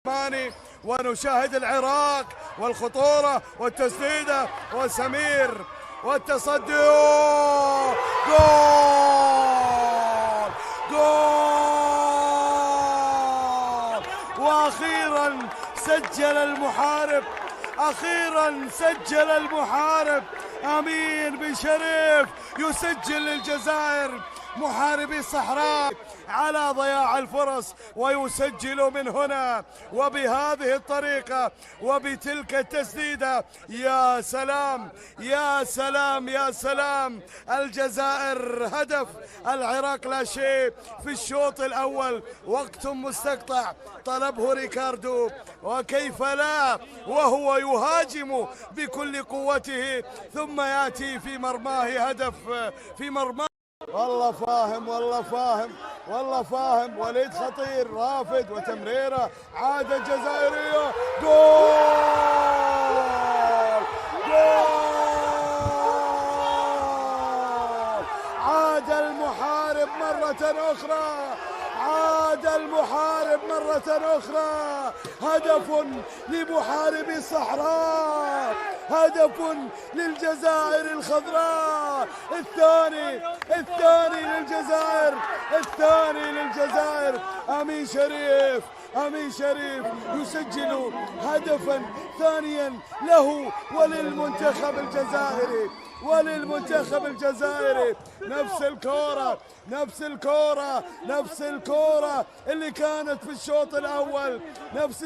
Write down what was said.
ماني ونشاهد العراق والخطورة والتسديدة وسمير والتصدي. جول جول! وأخيرا سجل المحارب، أخيرا سجل المحارب. أمين بن شريف يسجل للجزائر، محاربي الصحراء على ضياع الفرص، ويسجل من هنا وبهذه الطريقة وبتلك التسديدة. يا سلام يا سلام يا سلام! الجزائر هدف، العراق لا شيء. في الشوط الأول وقت مستقطع طلبه ريكاردو، وكيف لا وهو يهاجم بكل قوته، ثم يأتي في مرماه هدف في مرماه. والله فاهم والله فاهم والله فاهم. وليد خطير رافد وتمريره، عادة جزائرية. جول جول! عاد المحارب مرة أخرى، عاد المحارب مرة أخرى. هدف لمحاربي الصحراء، هدف للجزائر الخضراء. الثاني للجزائر، الثاني للجزائر. أمين شريف يسجل هدفا ثانيا له وللمنتخب الجزائري، وللمنتخب الجزائري. نفس الكورة اللي كانت في الشوط الأول، نفس